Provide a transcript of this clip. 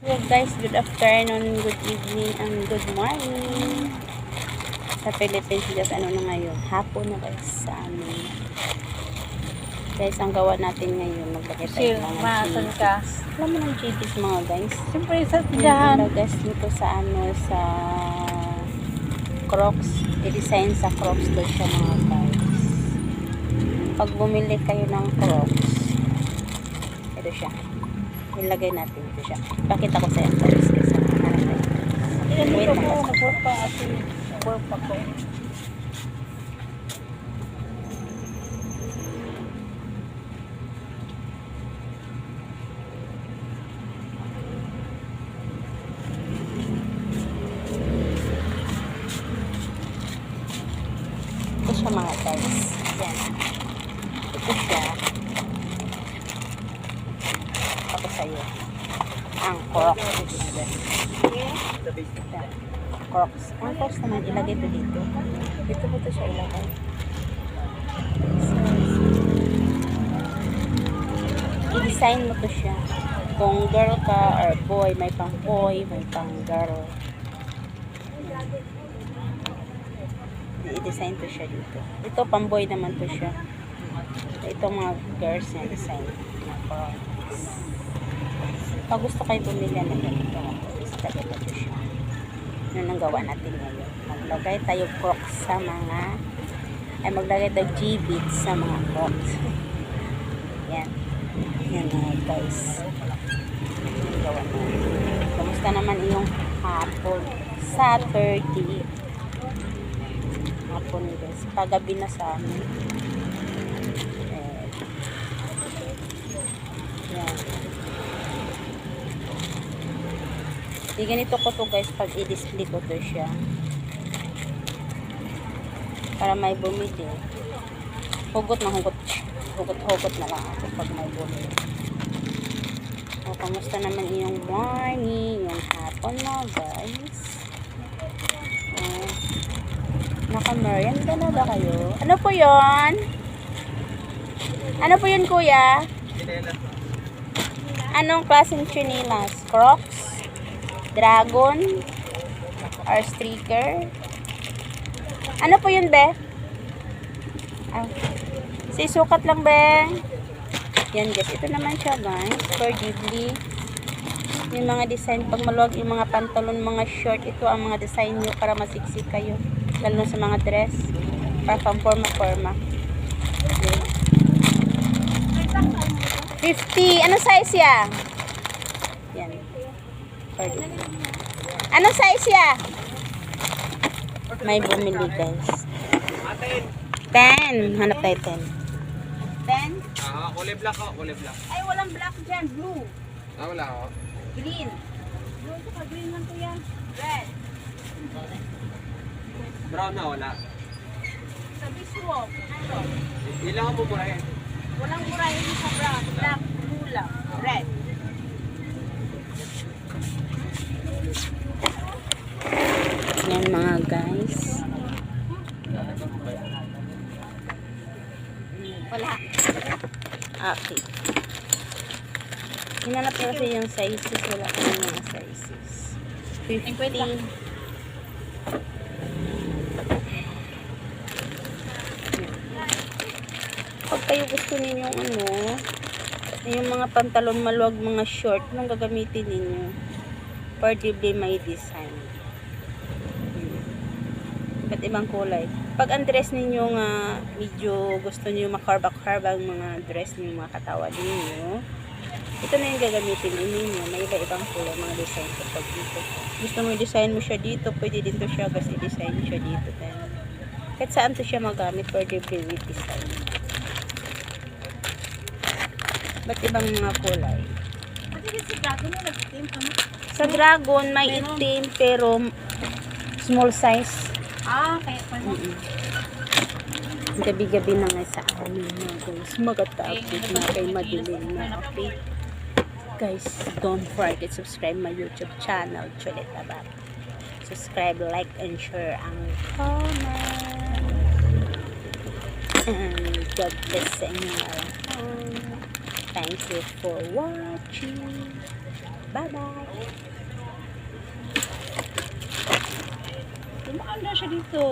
Hello guys, good afternoon, good evening, and good morning. Sa Philippines, just ano na ngayon, hapon na guys sa amin. Guys, ang gawa natin ngayon, maglagay tayo ng mga GBs. Alam mo ng GBs mga guys? Siyempre sa tindahan. Guys, dito sa sa Crocs. I-design sa Crocs doon siya mga guys. Pag bumili kayo ng Crocs, ito siya. Ilagay natin ito siya. Pakita ko sa iyo guys kasi wait lang kasi. Nag-work pa ako. Nag-work pa ko. Ito siya mga guys. Yan. Ito siya. Ako sa iyo. Ang Crocs. Crocs. Ang Crocs naman ilagay ito dito. Dito po ito siya ilagay. I-design mo to siya. Kung girl ka or boy, may pang boy, may pang girl. I-design to siya dito. Ito pang boy naman to siya. Ito mga girls na design na Crocs. Pag gusto kayo bumili na ganito, ilagay na to siya. Yun ang gawa natin ngayon. Maglagay tayo Crocs sa mga maglagay tayo G-beads sa mga Crocs. Yan. Yan mga guys. Ang gawa natin. Kamusta naman yung hapon? Saturday. Hapon guys. Pagabi na sa amin. Yan. Di ganito ko to guys pag i-display ko to siya. Para may bumili. Hugot na hugot. Hugot na lang ako pag may bumili. O, kamusta naman yung morning, yung hapon mo guys? O, naka-merienda na ba kayo? Ano po yon? Ano po yun kuya? Anong klaseng chinilas? Crocs? Dragon? Or streaker? Ano po yun, be? Ah, sukat lang, be. Yan, guys. Ito naman siya, guys. For Ghibli. Yung mga design. Pag maluwag yung mga pantalon, mga short, ito ang mga design nyo para masiksik kayo. Lalo sa mga dress. Para pang forma-forma. Okay. 50. Ano size ya? Yan. Ano size ya? May bumili guys. 10. Hanap tayo 10. 10? Kulay black ako, kulay black. Ay, walang black dyan. Blue. Wala ako. Green. Blue ito ka. Green lang to yan. Red. Brown na, wala. Sa biswok. Ano? Ilang ang bumurahin? Walang murahin sa brown. Black. Blue lang. Red. Yan mga guys. Wala. Okay. Hinanap ko kasi yung sizes. Wala ko yung mga sizes. 50. Pag kayo gusto ninyo yung mga pantalon maluwag, mga short, anong gagamitin ninyo? For Ghibli may design. Iba't ibang kulay. Pag ang dress ninyo nga medyo gusto niyo makarba-karba ang mga dress ninyo, mga katawan ninyo, ito na yung gagamitin ninyo. May iba-ibang kulay, mga design sa pag dito. Gusto mo i-design mo siya dito, pwede dito siya kasi i-design siya dito. Kahit saan to siya magamit for Ghibli with design. Ba't ibang mga kulay? Sa dragon, may itim pero small size. Kaya pala. Gabi-gabi na nga sa amin mga guys. Magatapos na kay madilim na. Okay? Guys, don't forget subscribe my YouTube channel. Chulit Abab. Subscribe, like, and share ang comment. And God bless sa inyo. Thank you for watching. Bye-bye! Dumaan na siya dito.